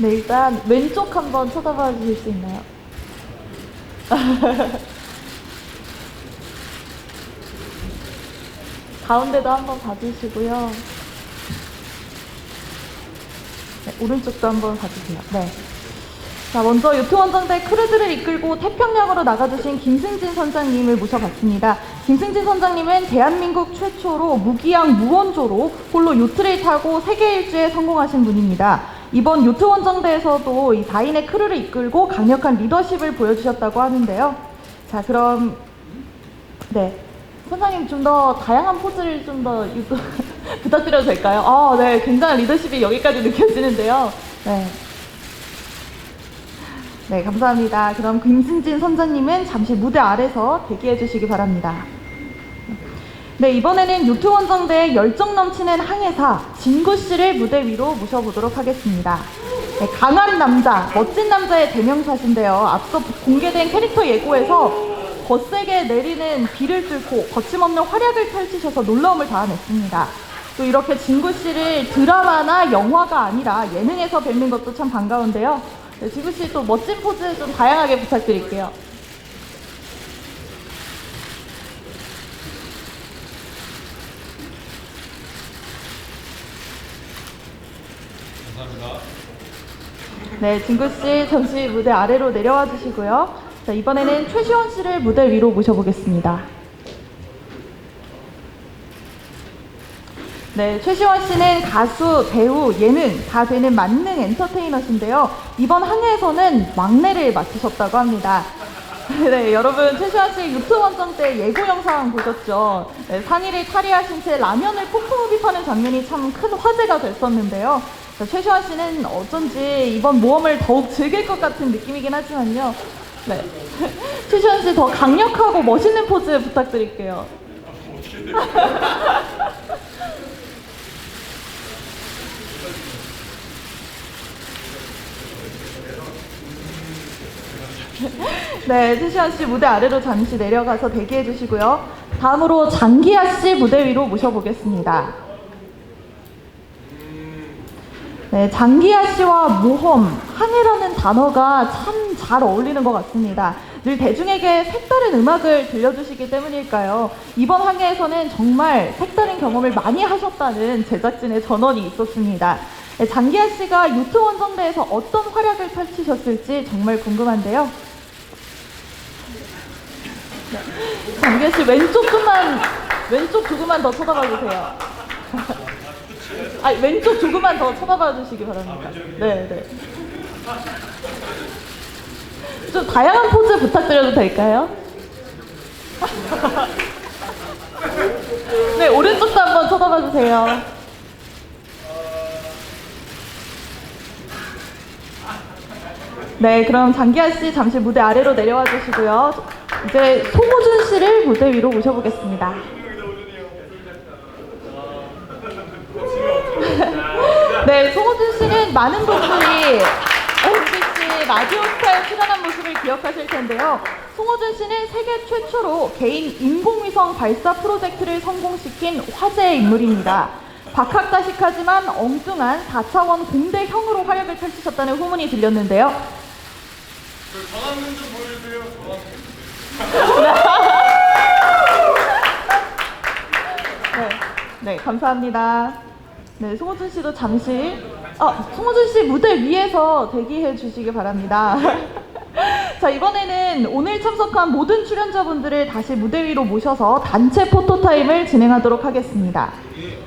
네, 일단 왼쪽 한번 쳐다봐 주실 수 있나요? 가운데도 한번 봐주시고요. 네, 오른쪽도 한번 봐주세요. 네. 자, 먼저 요트원정대 크루즈를 이끌고 태평양으로 나가주신 김승진 선장님을 모셔봤습니다. 김승진 선장님은 대한민국 최초로 무기양 무원조로 홀로 요트를 타고 세계 일주에 성공하신 분입니다. 이번 요트원정대에서도 이 4인의 크루를 이끌고 강력한 리더십을 보여주셨다고 하는데요. 자, 그럼 네, 선장님 좀 더 다양한 포즈를 좀 더 부탁드려도 될까요? 네, 굉장한 리더십이 여기까지 느껴지는데요. 네. 네, 감사합니다. 그럼 김승진 선장님은 잠시 무대 아래서 대기해 주시기 바랍니다. 네, 이번에는 요트원정대의 열정 넘치는 항해사 진구 씨를 무대 위로 모셔보도록 하겠습니다. 네, 강한 남자, 멋진 남자의 대명사신데요. 앞서 공개된 캐릭터 예고에서 거세게 내리는 비를 뚫고 거침없는 활약을 펼치셔서 놀라움을 자아냈습니다. 또 이렇게 진구 씨를 드라마나 영화가 아니라 예능에서 뵙는 것도 참 반가운데요. 네, 진구 씨 또 멋진 포즈 좀 다양하게 부탁드릴게요. 감사합니다. 네, 진구 씨 잠시 무대 아래로 내려와 주시고요. 자, 이번에는 최시원 씨를 무대 위로 모셔보겠습니다. 네, 최시원 씨는 가수, 배우, 예능 다 되는 만능 엔터테이너신데요. 이번 항해에서는 막내를 맡으셨다고 합니다. 네, 여러분 최시원 씨 요트원정 때 예고 영상 보셨죠? 네, 상의를 탈의하신 채 라면을 폭풍 흡입하는 장면이 참 큰 화제가 됐었는데요. 자, 최시원 씨는 어쩐지 이번 모험을 더욱 즐길 것 같은 느낌이긴 하지만요. 네, 최시원 씨 더 강력하고 멋있는 포즈 부탁드릴게요. 네, 최시원 씨 무대 아래로 잠시 내려가서 대기해 주시고요. 다음으로 장기하 씨 무대 위로 모셔보겠습니다. 네, 장기하 씨와 모험, 항해라는 단어가 참 잘 어울리는 것 같습니다. 늘 대중에게 색다른 음악을 들려주시기 때문일까요? 이번 항해에서는 정말 색다른 경험을 많이 하셨다는 제작진의 전언이 있었습니다. 네, 장기하 씨가 요트원정대에서 어떤 활약을 펼치셨을지 정말 궁금한데요. 네, 장기하 씨 왼쪽 조금만 더 쳐다봐 주세요. 왼쪽 조금만 더 쳐다봐 주시기 바랍니다. 네, 네. 좀 다양한 포즈 부탁드려도 될까요? 네, 오른쪽도 한번 쳐다봐 주세요. 네, 그럼 장기하 씨 잠시 무대 아래로 내려와 주시고요. 이제 송호준 씨를 무대 위로 모셔보겠습니다. 네, 송호준 씨는 많은 분들이 MBC 라디오스타에 출연한 모습을 기억하실 텐데요. 송호준 씨는 세계 최초로 개인 인공위성 발사 프로젝트를 성공시킨 화제의 인물입니다. 박학다식하지만 엉뚱한 4차원 공대형으로 활약을 펼치셨다는 후문이 들렸는데요. 전화는 좀 보여주세요. 네, 감사합니다. 네, 송호준 씨도 잠시 송호준 씨 무대 위에서 대기해 주시기 바랍니다. 자, 이번에는 오늘 참석한 모든 출연자분들을 다시 무대 위로 모셔서 단체 포토타임을 진행하도록 하겠습니다.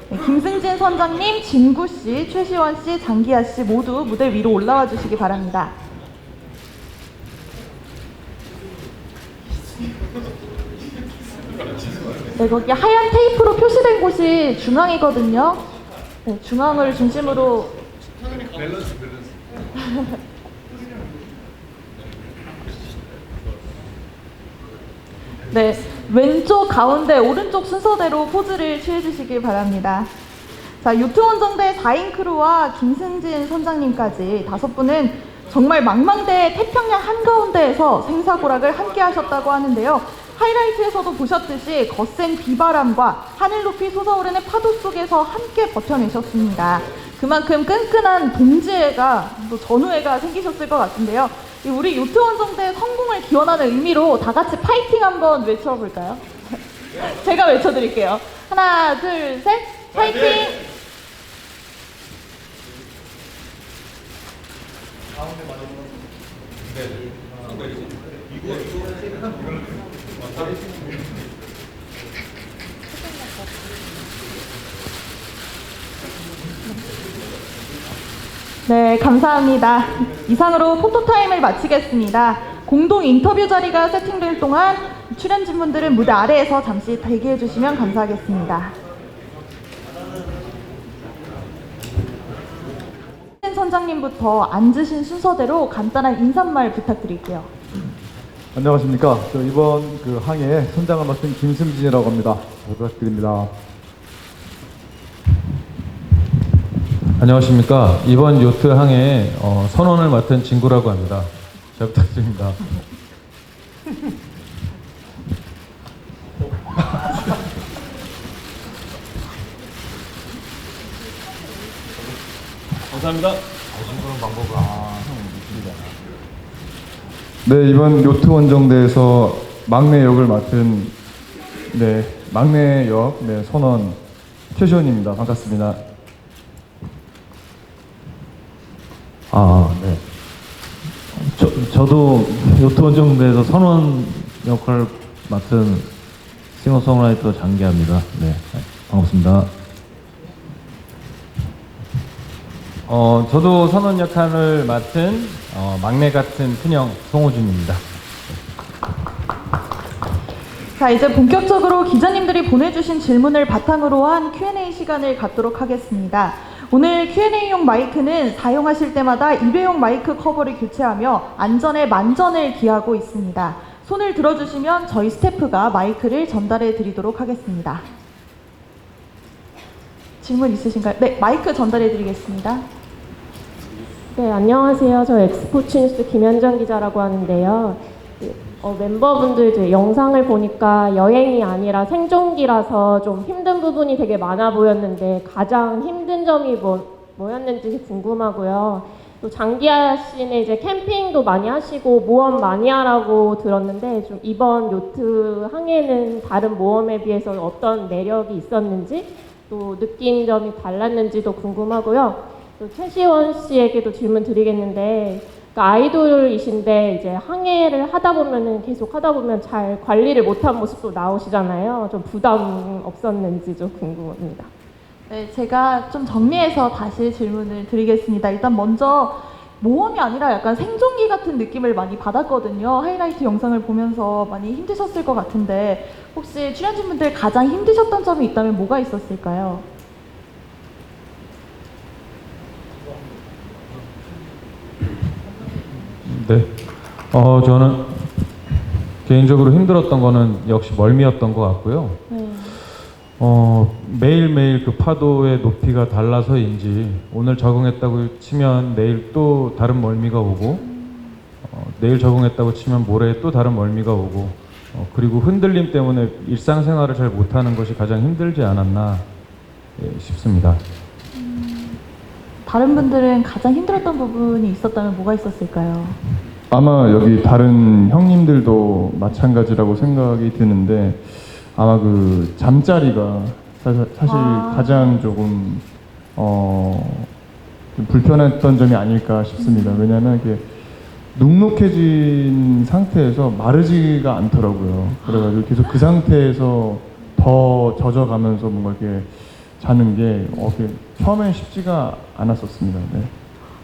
네, 김승진 선장님, 진구 씨, 최시원 씨, 장기하 씨 모두 무대 위로 올라와 주시기 바랍니다. 네, 거기 하얀 테이프로 표시된 곳이 중앙이거든요. 네, 중앙을 중심으로. 밸런스. 네, 왼쪽, 가운데, 오른쪽 순서대로 포즈를 취해주시길 바랍니다. 자, 요트원정대 4인 크루와 김승진 선장님까지 5분은 정말 망망대해 태평양 한가운데에서 생사고락을 함께 하셨다고 하는데요. 하이라이트에서도 보셨듯이 거센 비바람과 하늘 높이 솟아오르는 파도 속에서 함께 버텨내셨습니다. 그만큼 끈끈한 동지애가 또 전우애가 생기셨을 것 같은데요. 이 우리 요트 원정대 성공을 기원하는 의미로 다 같이 파이팅 한번 외쳐볼까요? 제가 외쳐드릴게요. 하나, 둘, 셋, 파이팅! 네, 감사합니다. 이상으로 포토타임을 마치겠습니다. 공동 인터뷰 자리가 세팅될 동안 출연진분들은 무대 아래에서 잠시 대기해 주시면 감사하겠습니다. 선장님부터 앉으신 순서대로 간단한 인사말 부탁드릴게요. 안녕하십니까. 저 이번 그 항해 선장을 맡은 김승진이라고 합니다. 잘 부탁드립니다. 안녕하십니까. 이번 요트 항해 선원을 맡은 진구라고 합니다. 잘 부탁드립니다. 감사합니다. 네, 이번 요트 원정대에서 막내 역을 맡은 막내 역 선원 최시원입니다. 반갑습니다. 네. 저도 요트 원정대에서 선원 역할을 맡은 싱어송라이터 장기하입니다. 네, 반갑습니다. 저도 선원 역할을 맡은 막내 같은 큰형 송호준입니다. 자, 이제 본격적으로 기자님들이 보내주신 질문을 바탕으로 한 Q&A 시간을 갖도록 하겠습니다. 오늘 Q&A용 마이크는 사용하실 때마다 일회용 마이크 커버를 교체하며 안전에 만전을 기하고 있습니다. 손을 들어주시면 저희 스태프가 마이크를 전달해 드리도록 하겠습니다. 질문 있으신가요? 네, 마이크 전달해 드리겠습니다. 네, 안녕하세요. 저 엑스포츠뉴스 김현정 기자라고 하는데요. 멤버분들 이제 영상을 보니까 여행이 아니라 생존기라서 좀 힘든 부분이 되게 많아 보였는데 가장 힘든 점이 뭐였는지 궁금하고요. 또 장기하 씨는 이제 캠핑도 많이 하시고 모험 많이 하라고 들었는데 좀 이번 요트 항해는 다른 모험에 비해서 어떤 매력이 있었는지 또 느낀 점이 달랐는지도 궁금하고요. 또 최시원 씨에게도 질문 드리겠는데 그러니까 아이돌이신데 이제 항해를 하다 보면은 계속 하다 보면 잘 관리를 못한 모습도 나오시잖아요. 좀 부담 없었는지 좀 궁금합니다. 네, 제가 좀 정리해서 다시 질문을 드리겠습니다. 일단 먼저 모험이 아니라 약간 생존기 같은 느낌을 많이 받았거든요. 하이라이트 영상을 보면서 많이 힘드셨을 것 같은데 혹시 출연진분들 가장 힘드셨던 점이 있다면 뭐가 있었을까요? 네. 저는 개인적으로 힘들었던 거는 역시 멀미였던 것 같고요. 네. 매일매일 그 파도의 높이가 달라서인지 오늘 적응했다고 치면 내일 또 다른 멀미가 오고 내일 적응했다고 치면 모레 또 다른 멀미가 오고 그리고 흔들림 때문에 일상생활을 잘 못하는 것이 가장 힘들지 않았나 싶습니다. 다른 분들은 가장 힘들었던 부분이 있었다면 뭐가 있었을까요? 아마 여기 다른 형님들도 마찬가지라고 생각이 드는데 아마 그 잠자리가 사실 가장 조금 좀 불편했던 점이 아닐까 싶습니다. 왜냐하면 이게 눅눅해진 상태에서 마르지가 않더라고요. 그래가지고 계속 그 상태에서 더 젖어가면서 뭔가 이렇게 자는 게 처음엔 쉽지가 않았었습니다. 네.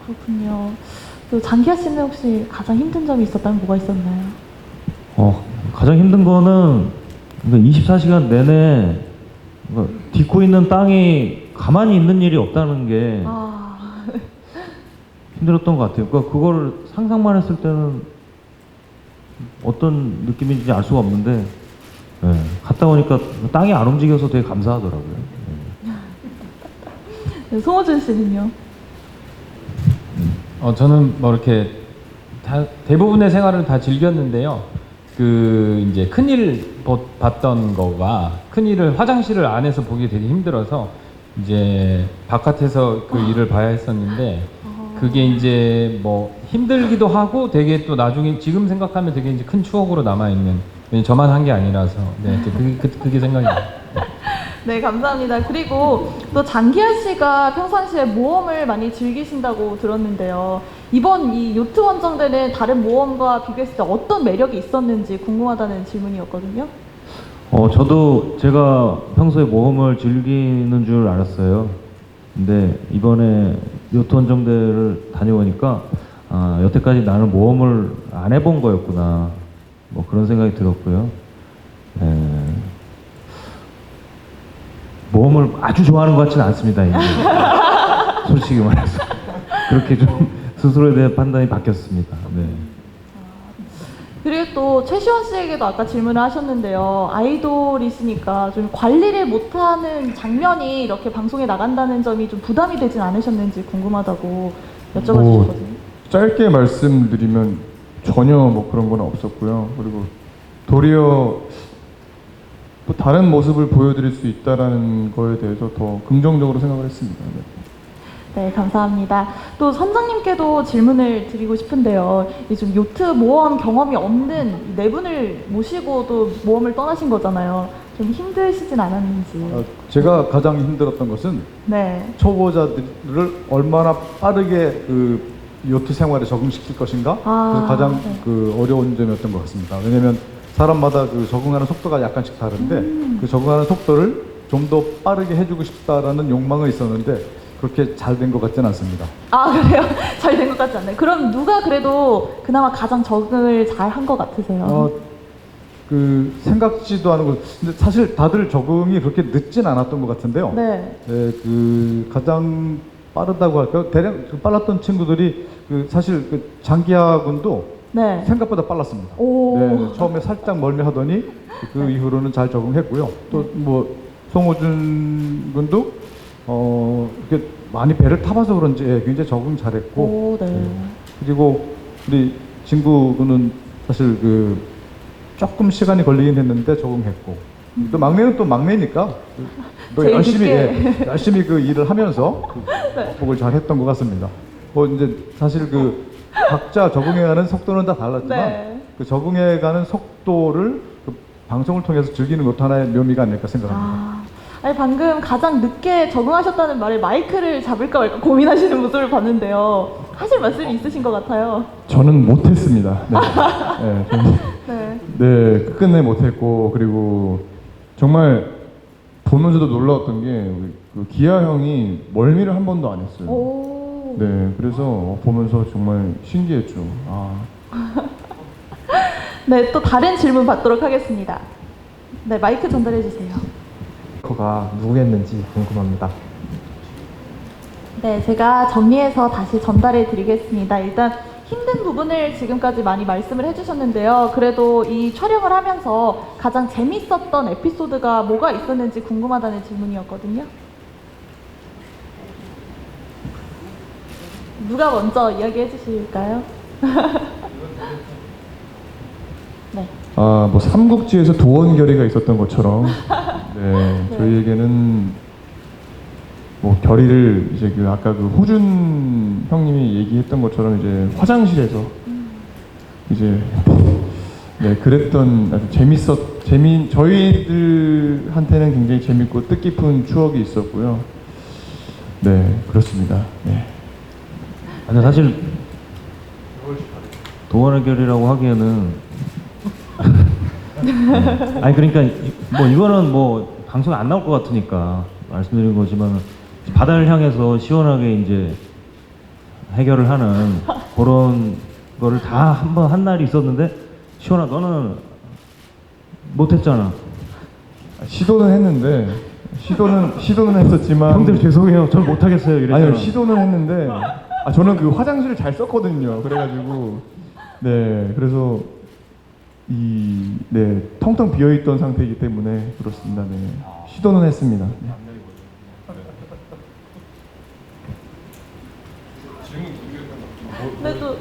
그렇군요. 또 장기하 씨는 혹시 가장 힘든 점이 있었다면 뭐가 있었나요? 가장 힘든 거는 24시간 내내 딛고 있는 땅이 가만히 있는 일이 없다는 게 힘들었던 것 같아요. 그러니까 그걸 상상만 했을 때는 어떤 느낌인지 알 수가 없는데 갔다 오니까 땅이 안 움직여서 되게 감사하더라고요. 네, 송호준 씨는요? 저는 뭐 이렇게 대부분의 생활을 다 즐겼는데요. 그 이제 큰일 봤던 거가 큰일을 화장실을 안에서 보기 되게 힘들어서 이제 바깥에서 그 일을 봐야 했었는데 그게 이제 뭐 힘들기도 하고 되게 또 나중에 지금 생각하면 되게 이제 큰 추억으로 남아 있는. 왜냐면 저만 한 게 아니라서 네, 그게 생각이 나요. 네, 감사합니다. 그리고 또 장기하 씨가 평상시에 모험을 많이 즐기신다고 들었는데요. 이번 이 요트 원정대는 다른 모험과 비교했을 때 어떤 매력이 있었는지 궁금하다는 질문이었거든요. 저도 제가 평소에 모험을 즐기는 줄 알았어요. 근데 이번에 요트 원정대를 다녀보니까 여태까지 나는 모험을 안 해본 거였구나. 뭐 그런 생각이 들었고요. 모험을 아주 좋아하는 것 같지는 않습니다. 이제. 솔직히 말해서 그렇게 좀 스스로에 대한 판단이 바뀌었습니다. 네. 그리고 또 최시원 씨에게도 아까 질문을 하셨는데요. 아이돌이시니까 좀 관리를 못하는 장면이 이렇게 방송에 나간다는 점이 좀 부담이 되진 않으셨는지 궁금하다고 여쭤봐주셨거든요. 짧게 말씀드리면 전혀 뭐 그런 건 없었고요. 그리고 도리어 또 다른 모습을 보여드릴 수 있다라는 거에 대해서 더 긍정적으로 생각을 했습니다. 네, 감사합니다. 또 선장님께도 질문을 드리고 싶은데요. 이 좀 요트 모험 경험이 없는 네 분을 모시고 또 모험을 떠나신 거잖아요. 좀 힘드시진 않았는지. 제가 가장 힘들었던 것은 네. 초보자들을 얼마나 빠르게 그 요트 생활에 적응시킬 것인가. 그래서 가장 네. 그 어려운 점이었던 것 같습니다. 왜냐하면 사람마다 그 적응하는 속도가 약간씩 다른데 그 적응하는 속도를 좀 더 빠르게 해주고 싶다라는 욕망은 있었는데 그렇게 잘 된 것 같지는 않습니다. 아, 그래요? 잘 된 것 같지 않나요? 그럼 누가 그래도 그나마 가장 적응을 잘 한 것 같으세요? 그 생각지도 않은 것. 근데 사실 다들 적응이 그렇게 늦진 않았던 것 같은데요. 네. 그 가장 빠르다고 할까요? 대략 그 빨랐던 친구들이 그 사실 그 장기하 군도 네. 생각보다 빨랐습니다. 오. 네, 처음에 살짝 멀미하더니 그 이후로는 잘 적응했고요. 또 뭐 송호준 군도 이렇게 많이 배를 타봐서 그런지 굉장히 적응 잘했고. 오, 네. 그리고 우리 진구 군은 사실 그 조금 시간이 걸리긴 했는데 적응했고. 또 막내는 또 막내니까 또 제일 열심히 늦게. 열심히 그 일을 하면서 네. 극복을 잘 했던 것 같습니다. 뭐 이제 사실 그 각자 적응해가는 속도는 다 달랐지만 네. 그 적응해가는 속도를 그 방송을 통해서 즐기는 것도 하나의 묘미가 아닐까 생각합니다. 아니 방금 가장 늦게 적응하셨다는 말에 마이크를 잡을까 말까 고민하시는 모습을 봤는데요. 하실 말씀이 있으신 것 같아요. 저는 못했습니다. 네. 네, 저는 네. 네, 끝내 못했고 그리고 정말 보면서도 놀라웠던 게 우리 그 기아 형이 멀미를 한 번도 안 했어요. 오. 네, 그래서 보면서 정말 신기했죠. 네, 또 다른 질문 받도록 하겠습니다. 네, 마이크 전달해 주세요. 가 누구였는지 궁금합니다. 네, 제가 정리해서 다시 전달해 드리겠습니다. 일단 힘든 부분을 지금까지 많이 말씀을 해주셨는데요. 그래도 이 촬영을 하면서 가장 재밌었던 에피소드가 뭐가 있었는지 궁금하다는 질문이었거든요. 누가 먼저 이야기해 주실까요? 네. 뭐 삼국지에서 도원결의가 있었던 것처럼 네, 저희에게는 뭐 결의를 이제 그 아까 그 호준 형님이 얘기했던 것처럼 이제 화장실에서 이제 네, 그랬던 아주 저희들한테는 굉장히 재밌고 뜻깊은 추억이 있었고요. 네, 그렇습니다. 네. 아니 사실 도원의 결이라고 하기에는 아니 그러니까 뭐 이거는 뭐 방송에 안 나올 것 같으니까 말씀드린 거지만 바다를 향해서 시원하게 이제 해결을 하는 그런 거를 다 한 번 한 날이 있었는데 시원아 너는 못했잖아. 시도는 했는데 시도는 했었지만 형들 죄송해요. 전 못하겠어요. 이랬잖아. 아니요, 시도는 했는데 저는 그 화장실을 잘 썼거든요. 그래가지고 네, 그래서 네, 텅텅 비어있던 상태이기 때문에 그렇습니다. 네, 시도는 했습니다. 네. 네, 또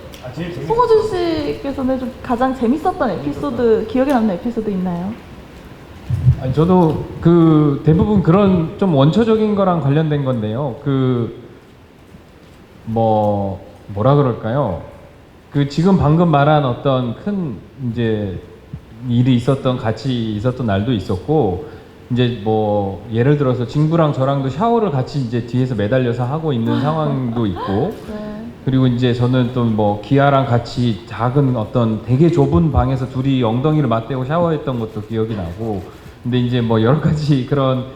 송호준 씨께서는 좀 가장 재밌었던 에피소드, 기억에 남는 에피소드 있나요? 아니, 저도 그 대부분 그런 좀 원초적인 거랑 관련된 건데요. 뭐라 그럴까요? 그 지금 방금 말한 어떤 큰 이제 일이 있었던 같이 있었던 날도 있었고, 이제 뭐 예를 들어서 친구랑 저랑도 샤워를 같이 이제 뒤에서 매달려서 하고 있는 상황도 있고, 네. 그리고 이제 저는 또 뭐 기아랑 같이 작은 어떤 되게 좁은 방에서 둘이 엉덩이를 맞대고 샤워했던 것도 기억이 나고, 근데 이제 뭐 여러 가지 그런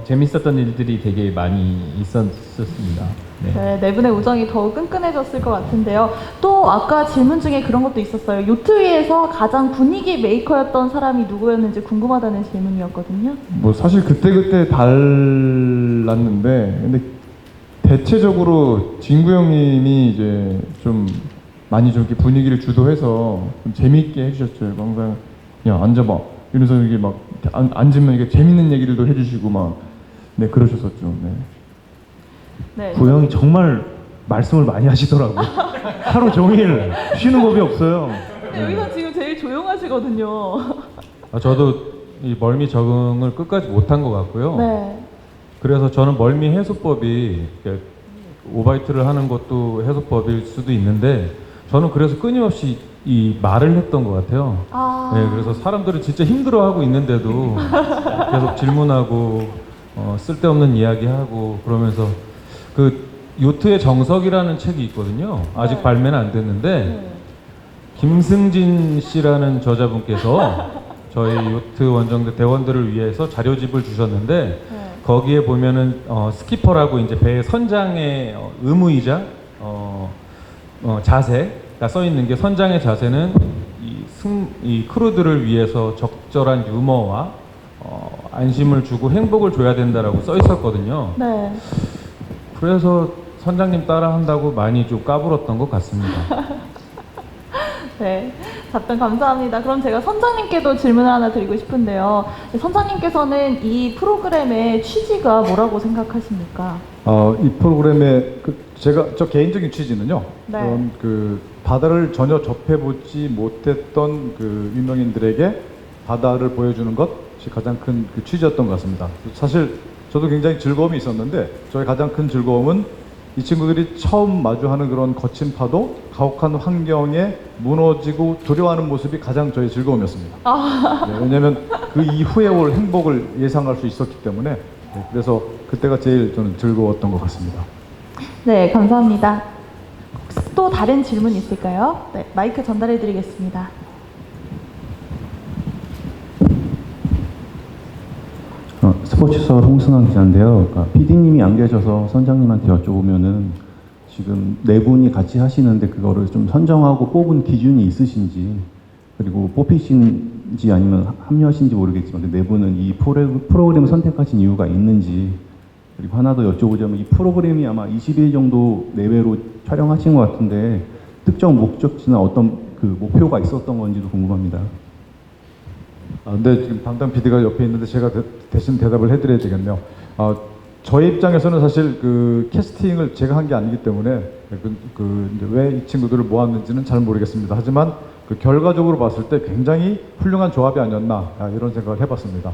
재밌었던 일들이 되게 많이 있었습니다. 네. 네, 네 분의 우정이 더욱 끈끈해졌을 것 같은데요. 또 아까 질문 중에 그런 것도 있었어요. 요트 위에서 가장 분위기 메이커였던 사람이 누구였는지 궁금하다는 질문이었거든요. 뭐 사실 그때 달랐는데, 근데 대체적으로 진구 형님이 이제 좀 많이 좀 이렇게 분위기를 주도해서 좀 재미있게 해주셨죠. 항상 야 앉아봐 이러면서 이게 막 앉으면 이게 재밌는 얘기들도 해주시고 막 네 그러셨었죠. 네. 네. 구형이 정말 말씀을 많이 하시더라고요. 하루 종일 쉬는 법이 없어요. 근데 여기서 지금 제일 조용하시거든요. 저도 이 멀미 적응을 끝까지 못한 것 같고요. 네. 그래서 저는 멀미 해소법이 오바이트를 하는 것도 해소법일 수도 있는데, 저는 그래서 끊임없이 이 말을 했던 것 같아요. 아. 네, 그래서 사람들은 진짜 힘들어하고 있는데도 계속 질문하고 쓸데없는 이야기하고 그러면서, 그 요트의 정석이라는 책이 있거든요. 아직 네. 발매는 안 됐는데 네. 김승진 씨라는 저자분께서 저희 요트 원정대 대원들을 위해서 자료집을 주셨는데, 네. 거기에 보면은 스키퍼라고 이제 배의 선장의 의무이자 자세가 써 있는 게, 선장의 자세는 이 크루들을 위해서 적절한 유머와 안심을 주고 행복을 줘야 된다라고 써 있었거든요. 네. 그래서 선장님 따라 한다고 많이 좀 까불었던 것 같습니다. 네, 답변 감사합니다. 그럼 제가 선장님께도 질문을 하나 드리고 싶은데요. 선장님께서는 이 프로그램의 취지가 뭐라고 생각하십니까? 이 프로그램의 저 개인적인 취지는요. 네. 그런 그 바다를 전혀 접해보지 못했던 그 유명인들에게 바다를 보여주는 것이 가장 큰 그 취지였던 것 같습니다. 사실 저도 굉장히 즐거움이 있었는데, 저의 가장 큰 즐거움은 이 친구들이 처음 마주하는 그런 거친 파도, 가혹한 환경에 무너지고 두려워하는 모습이 가장 저의 즐거움이었습니다. 네, 왜냐하면 그 이후에 올 행복을 예상할 수 있었기 때문에, 네, 그래서 그때가 제일 저는 즐거웠던 것 같습니다. 네, 감사합니다. 혹시 또 다른 질문 있을까요? 네, 마이크 전달해 드리겠습니다. 스포츠서 홍승환 기자인데요. PD님이 안 계셔서 선장님한테 여쭤보면은, 지금 네 분이 같이 하시는데 그거를 좀 선정하고 뽑은 기준이 있으신지, 그리고 뽑히신지 아니면 합류하신지 모르겠지만 네 분은 이 프로그램을 선택하신 이유가 있는지, 그리고 하나 더 여쭤보자면 이 프로그램이 아마 20일 정도 내외로 촬영하신 것 같은데 특정 목적지나 어떤 그 목표가 있었던 건지도 궁금합니다. 근데 지금 담당 PD가 옆에 있는데 제가 대신 대답을 해드려야 되겠네요. 저희 입장에서는 사실 그 캐스팅을 제가 한 게 아니기 때문에 왜 이 친구들을 모았는지는 잘 모르겠습니다. 하지만 그 결과적으로 봤을 때 굉장히 훌륭한 조합이 아니었나 이런 생각을 해봤습니다.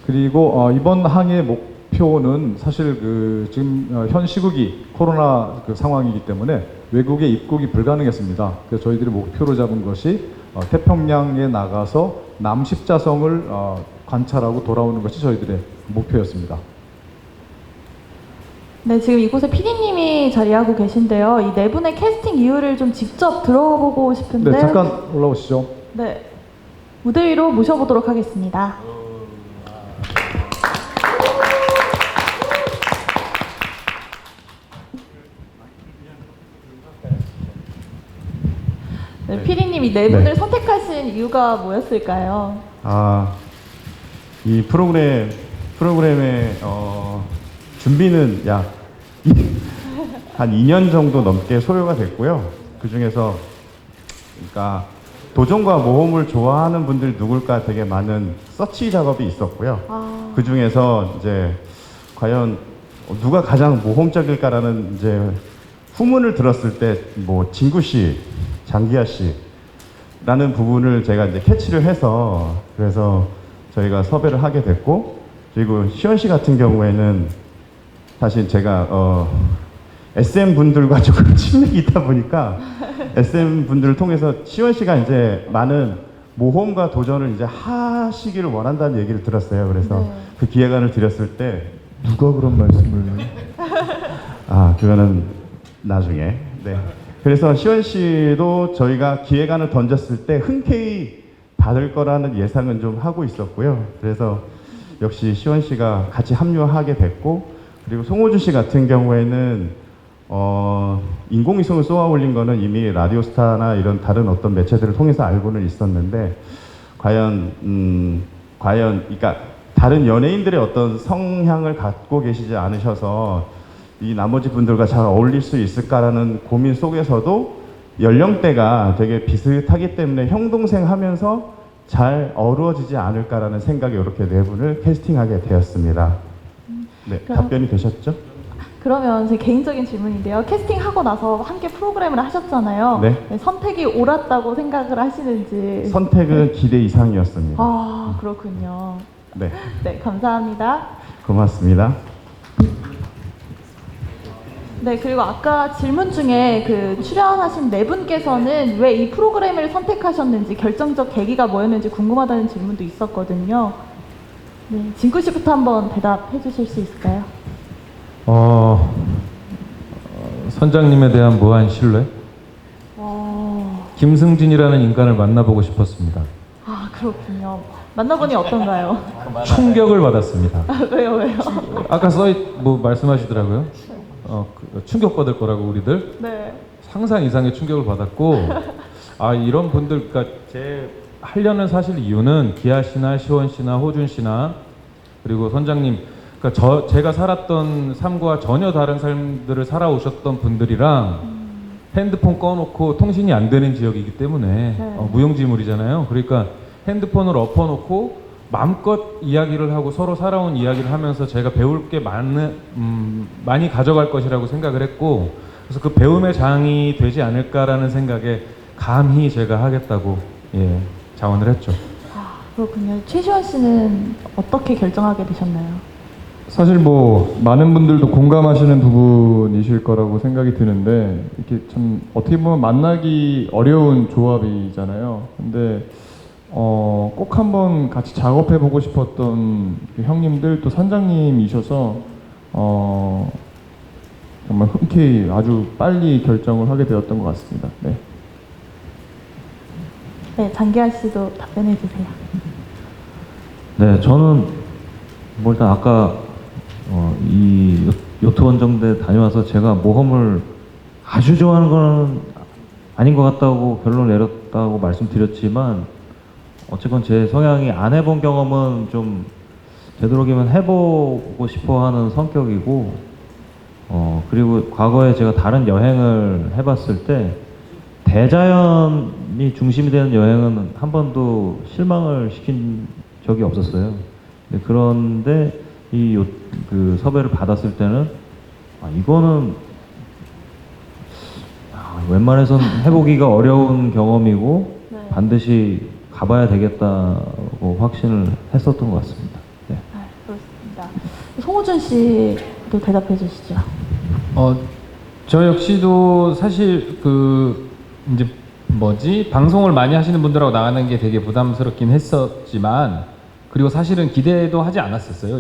그리고 이번 항의 목표는 사실 그 지금 현 시국이 코로나 그 상황이기 때문에 외국에 입국이 불가능했습니다. 그래서 저희들이 목표로 잡은 것이 태평양에 나가서 남십자성을 관찰하고 돌아오는 것이 저희들의 목표였습니다. 네, 지금 이곳에 PD님이 자리하고 계신데요. 이 네 분의 캐스팅 이유를 좀 직접 들어보고 싶은데. 네, 잠깐 올라오시죠. 네, 무대 위로 모셔보도록 하겠습니다. 네, PD님 이 네 분을 선택하신 이유가 뭐였을까요? 이 프로그램의 준비는 약 한 2년 정도 넘게 소요가 됐고요. 그 중에서 그러니까 도전과 모험을 좋아하는 분들이 누굴까 되게 많은 서치 작업이 있었고요. 그 중에서 이제 과연 누가 가장 모험적일까라는 이제 후문을 들었을 때 뭐 진구 씨, 장기하 씨라는 부분을 제가 이제 캐치를 해서, 그래서 저희가 섭외를 하게 됐고, 그리고 시원 씨 같은 경우에는 사실 제가 SM 분들과 조금 친맥이 있다 보니까 SM 분들을 통해서 시원 씨가 이제 많은 모험과 도전을 이제 하시기를 원한다는 얘기를 들었어요. 그래서 네. 그 기획안을 드렸을 때 누가 그런 말씀을? 그거는 나중에. 네. 그래서 시원 씨도 저희가 기획안을 던졌을 때 흔쾌히 받을 거라는 예상은 좀 하고 있었고요. 그래서 역시 시원 씨가 같이 합류하게 됐고, 그리고 송호준 씨 같은 경우에는 인공위성을 쏘아 올린 거는 이미 라디오스타나 이런 다른 어떤 매체들을 통해서 알고는 있었는데, 과연 그러니까 다른 연예인들의 어떤 성향을 갖고 계시지 않으셔서 이 나머지 분들과 잘 어울릴 수 있을까라는 고민 속에서도 연령대가 되게 비슷하기 때문에 형 동생 하면서 잘 어우러지지 않을까라는 생각에 이렇게 네 분을 캐스팅하게 되었습니다. 네, 답변이 되셨죠? 그러면 제 개인적인 질문인데요. 캐스팅하고 나서 함께 프로그램을 하셨잖아요. 네. 네, 선택이 옳았다고 생각을 하시는지. 선택은 기대 이상이었습니다. 아, 그렇군요. 네, 네, 감사합니다. 고맙습니다. 네, 그리고 아까 질문 중에 그 출연하신 네 분께서는 왜 이 프로그램을 선택하셨는지, 결정적 계기가 뭐였는지 궁금하다는 질문도 있었거든요. 네, 진구 씨부터 한번 대답해 주실 수 있을까요? 선장님에 대한 무한 신뢰? 김승진이라는 인간을 만나보고 싶었습니다. 아, 그렇군요. 만나보니 어떤가요? 충격을 받았습니다. 왜요? 아까 말씀하시더라고요. 충격받을 거라고 우리들. 네. 상상 이상의 충격을 받았고, 이런 분들, 그러니까 제 하려는 사실 이유는 기아 씨나 시원 씨나 호준 씨나 그리고 선장님, 그러니까 제가 살았던 삶과 전혀 다른 삶들을 살아오셨던 분들이랑 핸드폰 꺼놓고 통신이 안 되는 지역이기 때문에 무용지물이잖아요. 그러니까 핸드폰을 엎어놓고 마음껏 이야기를 하고 서로 살아온 이야기를 하면서 제가 배울 게 많이 가져갈 것이라고 생각을 했고, 그래서 그 배움의 장이 되지 않을까라는 생각에 감히 제가 하겠다고 자원을 했죠. 그렇군요. 최시원 씨는 어떻게 결정하게 되셨나요? 사실 많은 분들도 공감하시는 부분이실 거라고 생각이 드는데, 이렇게 참 어떻게 보면 만나기 어려운 조합이잖아요. 근데 꼭 한번 같이 작업해 보고 싶었던 그 형님들, 또 선장님이셔서 정말 흔쾌히 아주 빨리 결정을 하게 되었던 것 같습니다. 네. 네, 장기하 씨도 답변해 주세요. 네, 저는 일단 아까 이 요트 원정대 다녀와서 제가 모험을 아주 좋아하는 건 아닌 것 같다고 결론을 내렸다고 말씀드렸지만, 어쨌건 제 성향이 안 해본 경험은 좀 되도록이면 해보고 싶어하는 성격이고, 그리고 과거에 제가 다른 여행을 해봤을 때 대자연이 중심이 되는 여행은 한 번도 실망을 시킨 적이 없었어요. 그런데 그 섭외를 받았을 때는 이거는 웬만해선 해보기가 어려운 경험이고 반드시 가봐야 되겠다고 확신을 했었던 것 같습니다. 네. 그렇습니다. 송호준 씨도 대답해 주시죠. 저 역시도 사실 방송을 많이 하시는 분들하고 나가는 게 되게 부담스럽긴 했었지만, 그리고 사실은 기대도 하지 않았었어요.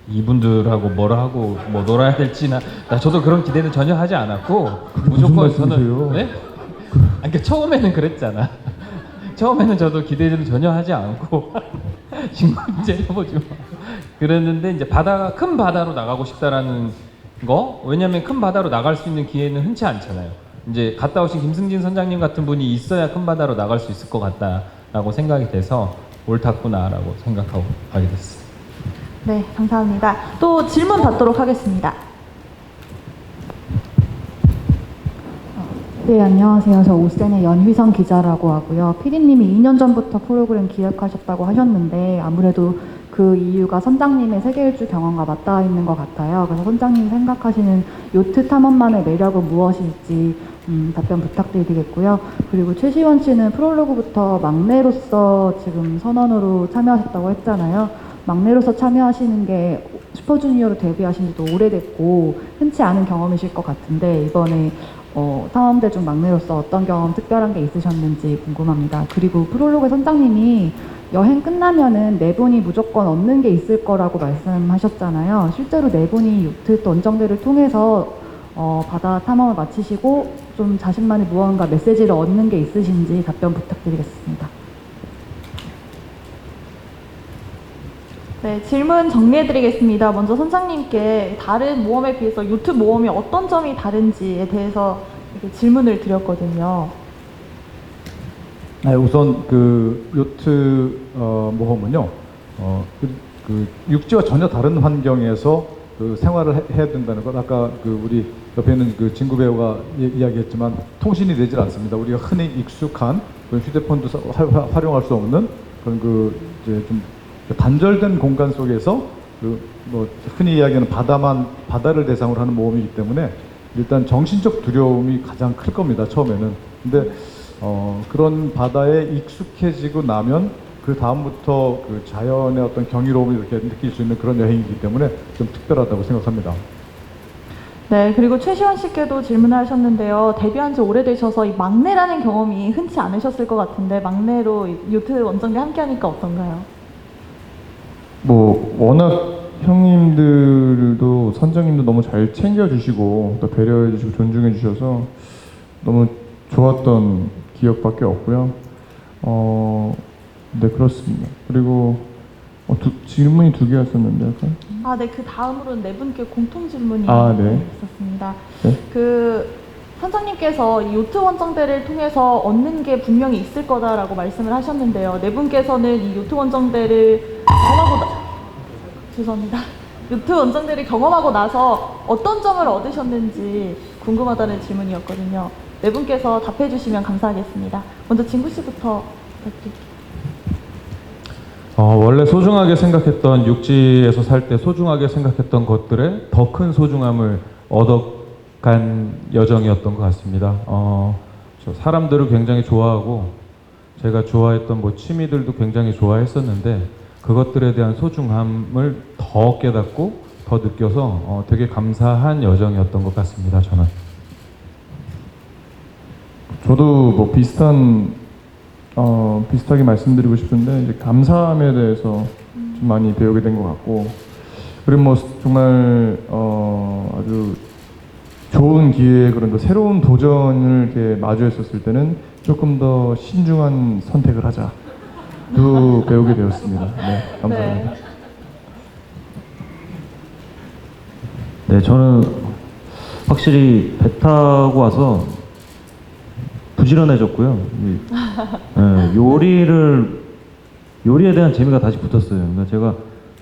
이분들하고 하고 놀아야 될지나, 저도 그런 기대는 전혀 하지 않았고, 무조건 저는, 네? 그러니까 처음에는 그랬잖아. 처음에는 저도 기대는 전혀 하지 않고 친구 이제 해보지 마. 그랬는데 이제 큰 바다로 나가고 싶다라는 거, 왜냐면 큰 바다로 나갈 수 있는 기회는 흔치 않잖아요. 이제 갔다 오신 김승진 선장님 같은 분이 있어야 큰 바다로 나갈 수 있을 것 같다라고 생각이 돼서 옳았구나라고 생각하고 가게 됐어요. 네, 감사합니다. 또 질문 받도록 하겠습니다. 네, 안녕하세요. 저 오센의 연휘성 기자라고 하고요. PD님이 2년 전부터 프로그램 기획하셨다고 하셨는데, 아무래도 그 이유가 선장님의 세계일주 경험과 맞닿아 있는 것 같아요. 그래서 선장님이 생각하시는 요트 탐험만의 매력은 무엇일지 답변 부탁드리겠고요. 그리고 최시원 씨는 프롤로그부터 막내로서 지금 선언으로 참여하셨다고 했잖아요. 막내로서 참여하시는 게 슈퍼주니어로 데뷔하신 지도 오래됐고 흔치 않은 경험이실 것 같은데 이번에 탐험대 중 막내로서 어떤 경험 특별한 게 있으셨는지 궁금합니다. 그리고 프롤로그 선장님이 여행 끝나면은 네 분이 무조건 얻는 게 있을 거라고 말씀하셨잖아요. 실제로 네 분이 요트 원정대를 통해서 바다 탐험을 마치시고 좀 자신만의 무언가 메시지를 얻는 게 있으신지 답변 부탁드리겠습니다. 네, 질문 정리해드리겠습니다. 먼저 선장님께 다른 모험에 비해서 요트 모험이 어떤 점이 다른지에 대해서 이렇게 질문을 드렸거든요. 네, 우선 그 요트 모험은요, 그 육지와 전혀 다른 환경에서 그 생활을 해야 된다는 것. 아까 그 우리 옆에 있는 그 진구 배우가 이야기했지만 통신이 되질 않습니다. 우리가 흔히 익숙한 휴대폰도 활용할 수 없는 그런 그 이제 좀 단절된 공간 속에서 그 뭐 흔히 이야기하는 바다를 대상으로 하는 모험이기 때문에 일단 정신적 두려움이 가장 클 겁니다. 처음에는. 근데 그런 바다에 익숙해지고 나면 그 다음부터 그 자연의 어떤 경이로움을 이렇게 느낄 수 있는 그런 여행이기 때문에 좀 특별하다고 생각합니다. 네, 그리고 최시원 씨께도 질문을 하셨는데요. 데뷔한 지 오래되셔서 이 막내라는 경험이 흔치 않으셨을 것 같은데 막내로 요트 원정대 함께하니까 어떤가요? 뭐 워낙 형님들도 선장님도 너무 잘 챙겨주시고 또 배려해주시고 존중해주셔서 너무 좋았던 기억밖에 없고요. 네, 그렇습니다. 그리고 질문이 두 개였었는데 약간. 네, 그 다음으로는 네 분께 공통 질문이 네. 있었습니다. 네? 그 선장님께서 이 요트 원정대를 통해서 얻는 게 분명히 있을 거다라고 말씀을 하셨는데요. 네 분께서는 이 요트 원정대를 요트 원정대를 경험하고 나서 어떤 점을 얻으셨는지 궁금하다는 질문이었거든요. 네 분께서 답해 주시면 감사하겠습니다. 먼저 진구 씨부터 부탁드릴게요. 원래 소중하게 생각했던 육지에서 살 때 소중하게 생각했던 것들에 더 큰 소중함을 얻어간 여정이었던 것 같습니다. 저 사람들을 굉장히 좋아하고 제가 좋아했던 뭐 취미들도 굉장히 좋아했었는데 그것들에 대한 소중함을 더 깨닫고 더 느껴서 되게 감사한 여정이었던 것 같습니다. 저는. 저도 뭐 비슷하게 말씀드리고 싶은데 이제 감사함에 대해서 좀 많이 배우게 된 것 같고 그리고 뭐 정말 아주 좋은 기회에 그런 또 새로운 도전을 이렇게 마주했었을 때는 조금 더 신중한 선택을 하자도 배우게 되었습니다. 네, 감사합니다. 네, 저는 확실히 배 타고 와서 부지런해졌고요. 네, 요리에 대한 재미가 다시 붙었어요. 그러니까 제가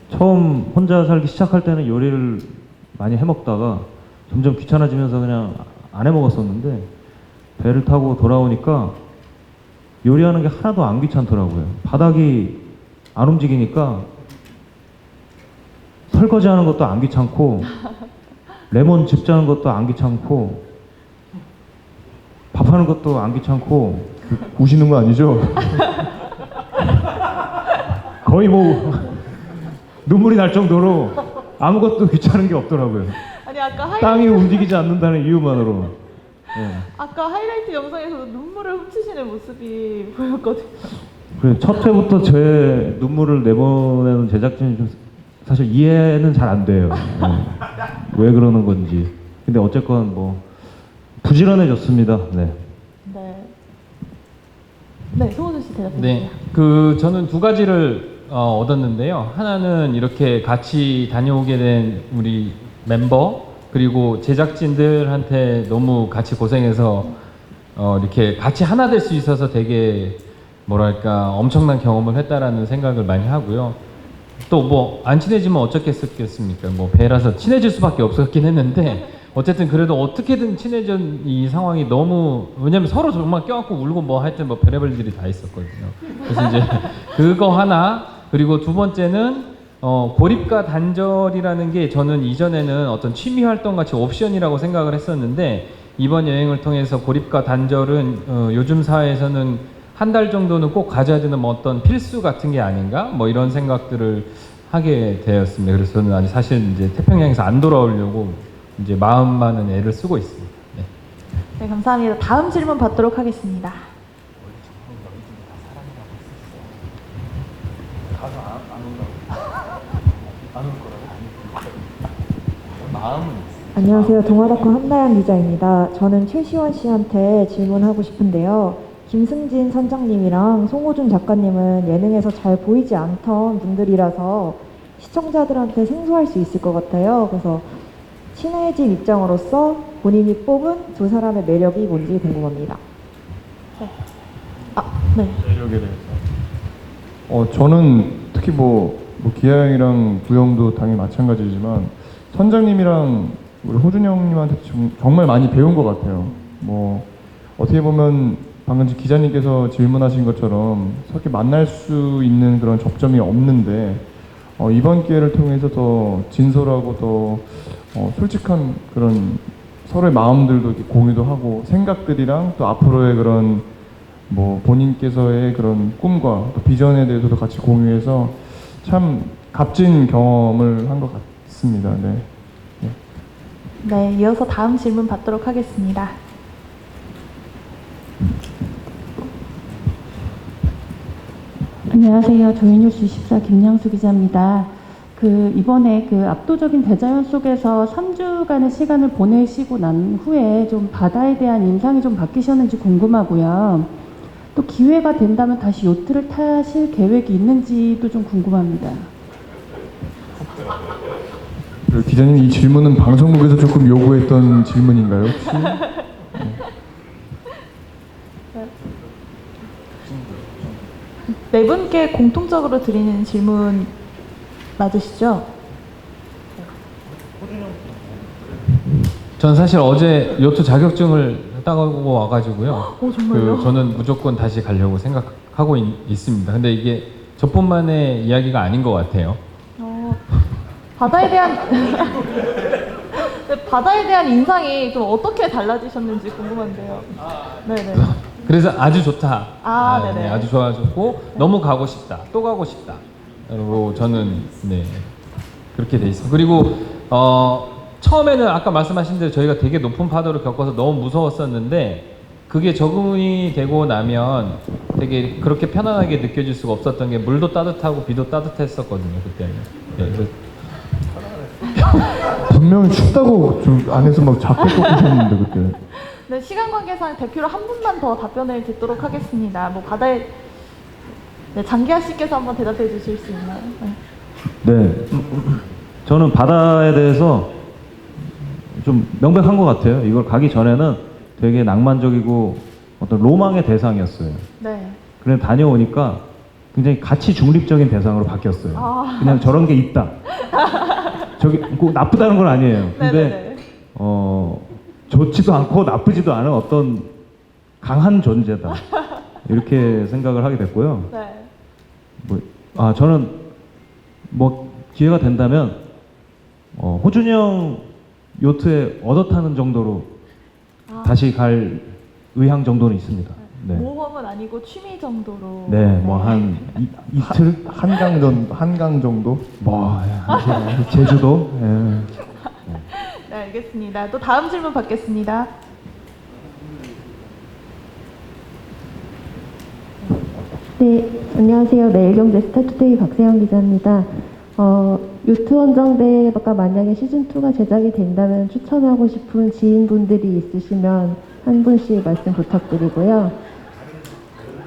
처음 혼자 살기 시작할 때는 요리를 많이 해먹다가 점점 귀찮아지면서 그냥 안 해먹었었는데 배를 타고 돌아오니까 요리하는 게 하나도 안 귀찮더라고요. 바닥이 안 움직이니까 설거지하는 것도 안 귀찮고 레몬즙 짜는 것도 안 귀찮고 밥하는 것도 안 귀찮고. 우시는 거 아니죠? 거의 뭐 눈물이 날 정도로 아무것도 귀찮은 게 없더라고요. 아니 아까 땅이 움직이지 않는다는 이유만으로. 네. 아까 하이라이트 영상에서 눈물을 훔치시는 모습이 보였거든요. 그래, 첫 회부터 제 눈물을 내보내는 제작진이 좀 사실 이해는 잘 안 돼요. 네. 왜 그러는 건지. 근데 어쨌건 뭐 부지런해졌습니다. 네. 네, 송호준 씨 대답해 주세요. 네, 저는 두 가지를 얻었는데요. 하나는 이렇게 같이 다녀오게 된 우리 멤버 그리고 제작진들한테 너무 같이 고생해서 이렇게 같이 하나 될 수 있어서 되게 뭐랄까 엄청난 경험을 했다라는 생각을 많이 하고요. 또 뭐 안 친해지면 어쩌겠습니까? 뭐 배라서 친해질 수밖에 없었긴 했는데 어쨌든 그래도 어떻게든 친해진 이 상황이 너무 왜냐면 서로 정말 껴안고 울고 뭐 하여튼 뭐 별의별 일이 다 있었거든요. 그래서 이제 그거 하나 그리고 두 번째는 고립과 단절이라는 게 저는 이전에는 어떤 취미 활동 같이 옵션이라고 생각을 했었는데 이번 여행을 통해서 고립과 단절은 요즘 사회에서는 한 달 정도는 꼭 가져야 되는 뭐 어떤 필수 같은 게 아닌가 뭐 이런 생각들을 하게 되었습니다. 그래서 저는 아직 사실 이제 태평양에서 안 돌아오려고 이제 마음만은 애를 쓰고 있습니다. 네. 네, 감사합니다. 다음 질문 받도록 하겠습니다. 안녕하세요. 동아닷컴 한나연 기자입니다. 저는 최시원 씨한테 질문하고 싶은데요. 김승진 선장님이랑 송호준 작가님은 예능에서 잘 보이지 않던 분들이라서 시청자들한테 생소할 수 있을 것 같아요. 그래서 친해진 입장으로서 본인이 뽑은 두 사람의 매력이 뭔지 궁금합니다. 네. 매력에 대해서. 저는 특히 뭐 기아 형이랑 구형도 당연히 마찬가지지만 선장님이랑 우리 호준 형님한테 정말 많이 배운 것 같아요. 뭐 어떻게 보면 방금 기자님께서 질문하신 것처럼 그렇게 만날 수 있는 그런 접점이 없는데 이번 기회를 통해서 더 진솔하고 더 솔직한 그런 서로의 마음들도 이렇게 공유도 하고 생각들이랑 또 앞으로의 그런 뭐 본인께서의 그런 꿈과 또 비전에 대해서도 같이 공유해서 참 값진 경험을 한 것 같습니다. 네. 네, 이어서 다음 질문 받도록 하겠습니다. 안녕하세요. 조이뉴스 24 김양수 기자입니다. 이번에 압도적인 대자연 속에서 3주간의 시간을 보내시고 난 후에 좀 바다에 대한 인상이 좀 바뀌셨는지 궁금하고요. 또 기회가 된다면 다시 요트를 타실 계획이 있는지도 좀 궁금합니다. 기자님, 이 질문은 방송국에서 조금 요구했던 질문인가요, 혹시? 네 분께 공통적으로 드리는 질문 맞으시죠? 전 사실 어제 요트 자격증을 따고 와가지고요. 정말요? 저는 무조건 다시 가려고 생각하고 있습니다. 근데 이게 저뿐만의 이야기가 아닌 것 같아요. 바다에 대한 네, 바다에 대한 인상이 좀 어떻게 달라지셨는지 궁금한데요. 네네. 그래서 아주 좋다. 네네. 네, 아주 좋아졌고 너무 가고 싶다. 또 가고 싶다. 그리고 저는 네 그렇게 돼 있어요. 그리고 처음에는 아까 말씀하신 대로 저희가 되게 높은 파도를 겪어서 너무 무서웠었는데 그게 적응이 되고 나면 되게 그렇게 편안하게 느껴질 수가 없었던 게 물도 따뜻하고 비도 따뜻했었거든요. 그때는. 네, 그래서 분명히 춥다고 안에서 막 자켓 벗으셨는데 그때. 네, 시간 관계상 대표로 한 분만 더 답변을 듣도록 하겠습니다. 뭐 바다에 장기하 씨께서 한번 대답해 주실 수 있나요? 네, 저는 바다에 대해서 좀 명백한 것 같아요. 이걸 가기 전에는 되게 낭만적이고 어떤 로망의 대상이었어요. 네. 그런데 다녀오니까 굉장히 가치 중립적인 대상으로 바뀌었어요. 그냥 저런 게 있다. 저기 꼭 나쁘다는 건 아니에요. 근데 좋지도 않고 나쁘지도 않은 어떤 강한 존재다. 이렇게 생각을 하게 됐고요. 네. 저는 뭐 기회가 된다면 호준이 형 요트에 얻어 타는 정도로 다시 갈 의향 정도는 있습니다. 네. 모험은 아니고 취미 정도로. 네, 뭐 한 이틀? 한강 정도? 뭐 제주도? 네, 알겠습니다. 또 다음 질문 받겠습니다. 네, 안녕하세요. 내일경제 스타투데이 박세영 기자입니다. 요트 원정대가 만약에 시즌2가 제작이 된다면 추천하고 싶은 지인분들이 있으시면 한 분씩 말씀 부탁드리고요.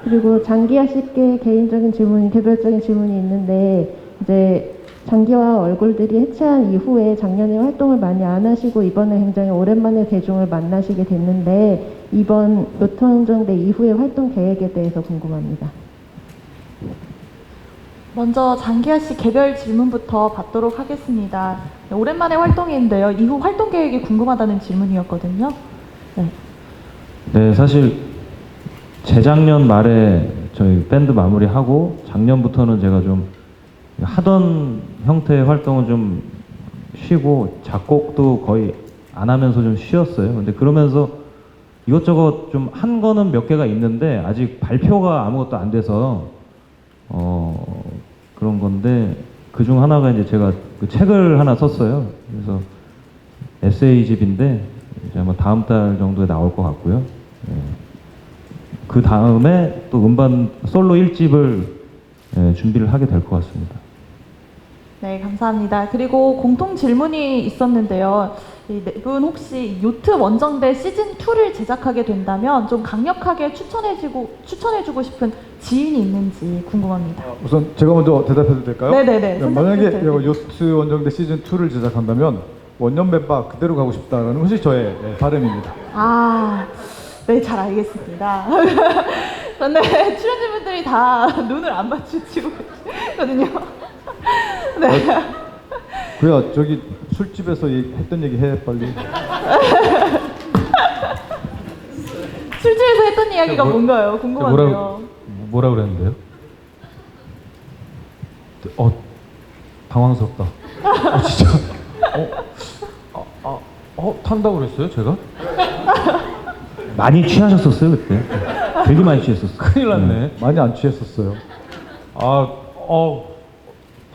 그리고 장기하 씨께 개인적인 질문, 개별적인 질문이 있는데 이제 장기화 얼굴들이 해체한 이후에 작년에 활동을 많이 안 하시고 이번에 굉장히 오랜만에 대중을 만나시게 됐는데 이번 요트 원정대 이후의 활동 계획에 대해서 궁금합니다. 먼저 장기하 씨 개별 질문부터 받도록 하겠습니다. 네, 오랜만에 활동인데요. 이후 활동 계획이 궁금하다는 질문이었거든요. 네. 네, 사실 재작년 말에 저희 밴드 마무리하고 작년부터는 제가 좀 하던 형태의 활동은 좀 쉬고 작곡도 거의 안 하면서 좀 쉬었어요. 근데 그러면서 이것저것 좀 한 거는 몇 개가 있는데 아직 발표가 아무것도 안 돼서 그런 건데 그중 하나가 이제 제가 그 책을 하나 썼어요. 그래서 에세이집인데 이제 아마 다음 달 정도에 나올 것 같고요. 예. 그 다음에 또 음반 솔로 1집을 준비를 하게 될 것 같습니다. 네, 감사합니다. 그리고 공통 질문이 있었는데요. 이 네 분 혹시 요트 원정대 시즌2를 제작하게 된다면 좀 강력하게 추천해주고 싶은 지인이 있는지 궁금합니다. 우선 제가 먼저 대답해도 될까요? 네네네. 만약에 요트 원정대 시즌 2를 제작한다면 원년 멤버 그대로 가고 싶다라는 것이 저의 바람입니다. 아, 네, 잘 알겠습니다. 근데 출연진분들이 다 눈을 안 맞추시고 계시거든요. 네. 그야 저기 술집에서 했던 얘기 해 빨리. 술집에서 했던 이야기가 뭔가요? 궁금한데요. 뭐라 그랬는데요? 당황스럽다. 진짜. 탄다고 그랬어요, 제가? 많이 취하셨었어요 그때. 되게 많이 취했었어요. 큰일 났네. 많이 안 취했었어요.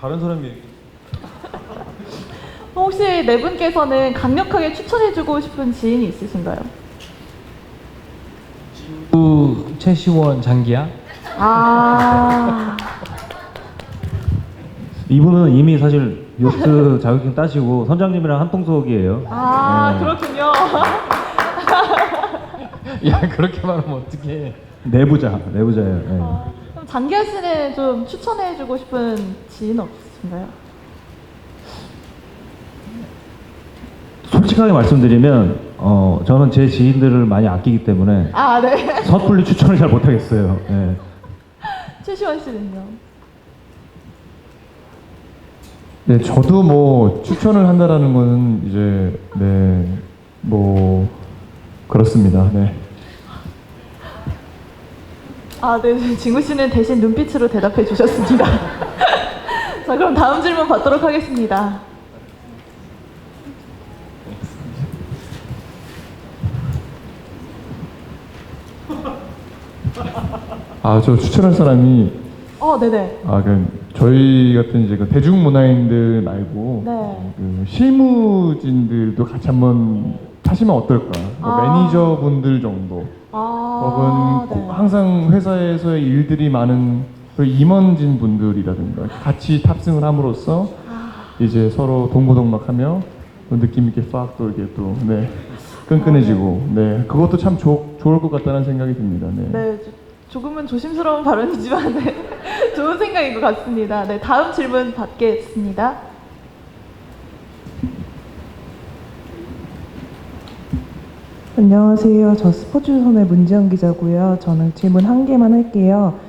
다른 사람이 혹시 네 분께서는 강력하게 추천해주고 싶은 지인이 있으신가요? 최시원, 장기야? 아, 이분은 이미 사실 요트 자격증 따시고 선장님이랑 한통속이에요. 그렇군요. 야, 그렇게 말하면 어떡해. 내부자예요. 그럼 장기하 씨는 좀 추천해주고 싶은 지인 없으신가요? 솔직하게 말씀드리면 저는 제 지인들을 많이 아끼기 때문에 네. 섣불리 추천을 잘 못하겠어요. 네. 최시원 씨는요? 네, 저도 뭐 추천을 한다라는 거는 이제 뭐 그렇습니다. 네. 네. 진구 씨는 대신 눈빛으로 대답해 주셨습니다. 자, 그럼 다음 질문 받도록 하겠습니다. 저 추천할 사람이 네네. 저희 같은 이제 그 대중문화인들 말고 네. 그 실무진들도 같이 한번 타시면 어떨까? 뭐 매니저분들 정도, 혹은 네. 항상 회사에서의 일들이 많은 그 임원진 분들이라든가 같이 탑승을 함으로써 이제 서로 동고동락하며 느낌 있게 팍 또 이렇게 또 끈끈해지고 그것도 참 좋을 것 같다는 생각이 듭니다. 네, 조금은 조심스러운 발언이지만 좋은 생각인 것 같습니다. 네, 다음 질문 받겠습니다. 안녕하세요. 저 스포츠조선의 문지영 기자고요. 저는 질문 한 개만 할게요.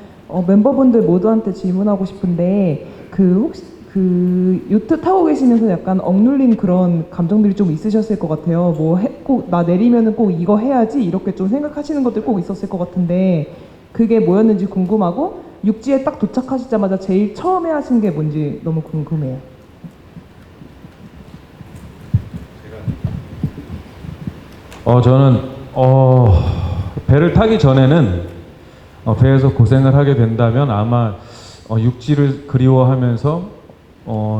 멤버분들 모두한테 질문하고 싶은데 혹시 요트 타고 계시면서 약간 억눌린 그런 감정들이 좀 있으셨을 것 같아요. 꼭 나 내리면은 꼭 이거 해야지 이렇게 좀 생각하시는 것들 꼭 있었을 것 같은데 그게 뭐였는지 궁금하고 육지에 딱 도착하시자마자 제일 처음에 하신 게 뭔지 너무 궁금해요. 저는 배를 타기 전에는 배에서 고생을 하게 된다면 아마 육지를 그리워하면서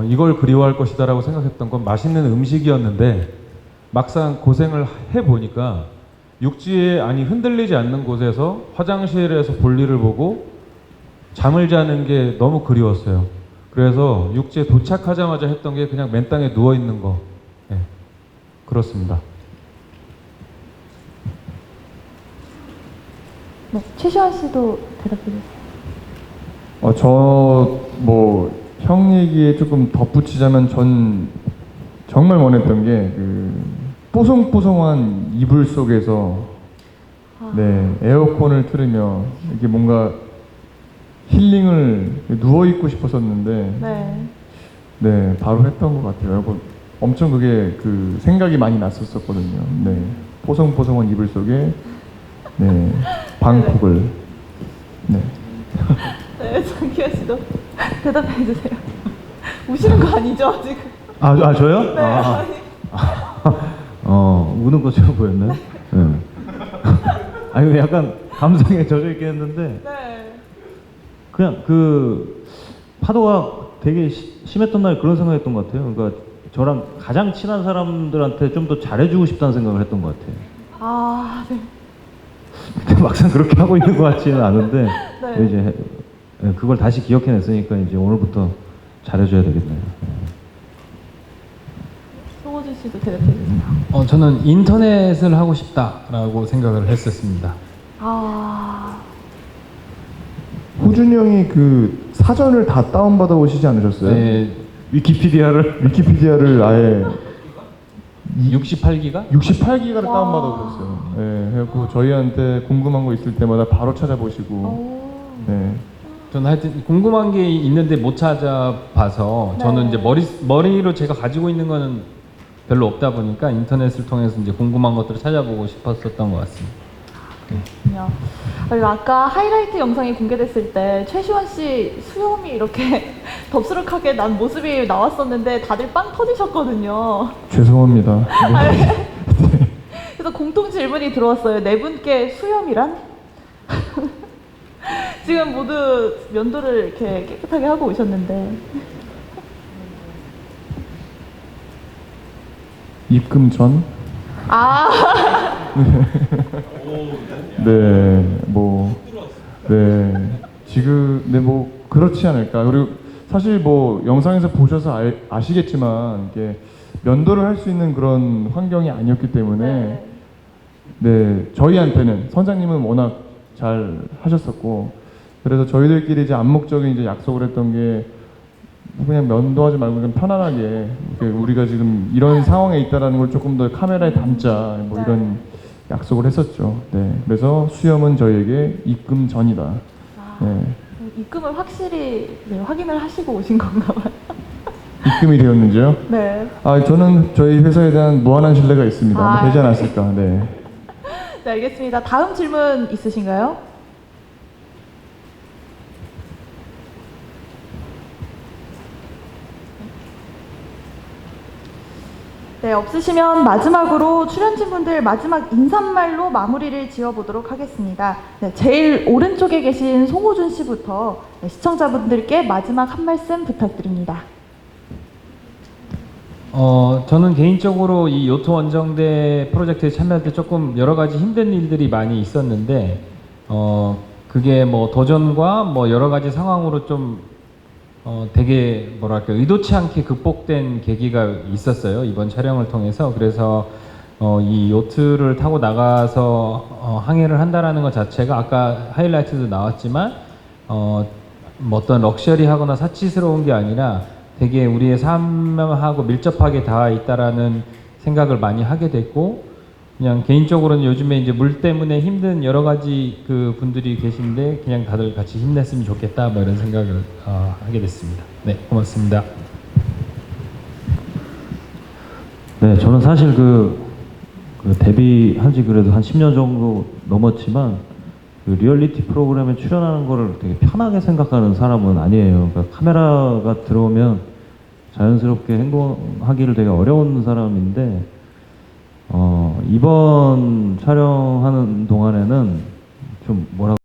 이걸 그리워할 것이다라고 생각했던 건 맛있는 음식이었는데 막상 고생을 해보니까 육지에 흔들리지 않는 곳에서 화장실에서 볼일을 보고 잠을 자는 게 너무 그리웠어요. 그래서 육지에 도착하자마자 했던 게 그냥 맨 땅에 누워 있는 거. 그렇습니다. 네, 최시원 씨도 대답해 주세요. 형 얘기에 조금 덧붙이자면 전 정말 원했던 게 뽀송뽀송한 이불 속에서 에어컨을 틀으며 이게 뭔가 힐링을 누워 있고 싶었었는데 바로 했던 것 같아요. 엄청 그게 생각이 많이 났었거든요. 뽀송뽀송한 이불 속에 방콕을 장기하 씨도 대답해 주세요. 우시는 거 아니죠 지금? 저요? 네. 우는 것처럼 보였나요? 네. 아니 약간 감성에 젖어 있긴 했는데 네. 그냥 그 파도가 되게 심했던 날 그런 생각했던 것 같아요. 그러니까 저랑 가장 친한 사람들한테 좀 더 잘해주고 싶다는 생각을 했던 것 같아요. 아, 네. 근데 막상 그렇게 하고 있는 것 같지는 않은데 네. 이제 그걸 다시 기억해냈으니까 이제 오늘부터 잘해줘야 되겠네요. 송호준 씨도 대답해 주세요. 저는 인터넷을 하고 싶다라고 생각을 했었습니다. 아, 호준이 형이 그 사전을 다 다운받아 오시지 않으셨어요? 네. 위키피디아를 아예 68기가? 68기가를 다운받아 오셨어요. 네, 그래갖고 저희한테 궁금한 거 있을 때마다 바로 찾아보시고. 네. 저는 하여튼 궁금한 게 있는데 못 찾아봐서 저는 이제 머리로 제가 가지고 있는 거는 별로 없다 보니까 인터넷을 통해서 이제 궁금한 것들을 찾아보고 싶었었던 것 같습니다. 그렇군요. 그리고 아까 하이라이트 영상이 공개됐을 때 최시원 씨 수염이 이렇게 덥수룩하게 난 모습이 나왔었는데 다들 빵 터지셨거든요. 죄송합니다. 네. 그래서 공통 질문이 들어왔어요. 네 분께 수염이란? 지금 모두 면도를 이렇게 깨끗하게 하고 오셨는데. 입금 전? 아. 지금, 그렇지 않을까. 그리고 사실 뭐, 영상에서 보셔서 아시겠지만, 이게 면도를 할 수 있는 그런 환경이 아니었기 때문에, 저희한테는, 선장님은 워낙 잘 하셨었고, 그래서 저희들끼리 이제 암묵적인 이제 약속을 했던 게, 그냥 면도하지 말고 그냥 편안하게 우리가 지금 이런 상황에 있다라는 걸 조금 더 카메라에 담자 뭐 이런 약속을 했었죠. 네, 그래서 수염은 저희에게 입금 전이다. 네. 입금을 확실히 확인을 하시고 오신 건가 봐요. 입금이 되었는지요? 네. 저는 저희 회사에 대한 무한한 신뢰가 있습니다. 되지 않았을까. 네. 네, 알겠습니다. 다음 질문 있으신가요? 네, 없으시면 마지막으로 출연진분들 마지막 인사말로 마무리를 지어보도록 하겠습니다. 네, 제일 오른쪽에 계신 송호준 씨부터 시청자분들께 마지막 한 말씀 부탁드립니다. 저는 개인적으로 이 요트 원정대 프로젝트에 참여할 때 조금 여러 가지 힘든 일들이 많이 있었는데, 그게 뭐 도전과 뭐 여러 가지 상황으로 좀 되게 뭐랄까 의도치 않게 극복된 계기가 있었어요. 이번 촬영을 통해서. 그래서 이 요트를 타고 나가서 항해를 한다라는 것 자체가 아까 하이라이트도 나왔지만 뭐 어떤 럭셔리하거나 사치스러운 게 아니라 되게 우리의 삶하고 밀접하게 닿아 있다라는 생각을 많이 하게 됐고, 그냥 개인적으로는 요즘에 이제 물 때문에 힘든 여러 가지 그 분들이 계신데 그냥 다들 같이 힘냈으면 좋겠다 뭐 이런 생각을 하게 됐습니다. 네, 고맙습니다. 네, 저는 사실 그 데뷔한 지 그래도 한 10년 정도 넘었지만 그 리얼리티 프로그램에 출연하는 거를 되게 편하게 생각하는 사람은 아니에요. 그러니까 카메라가 들어오면 자연스럽게 행동하기를 되게 어려운 사람인데, 이번 촬영하는 동안에는 좀 뭐라고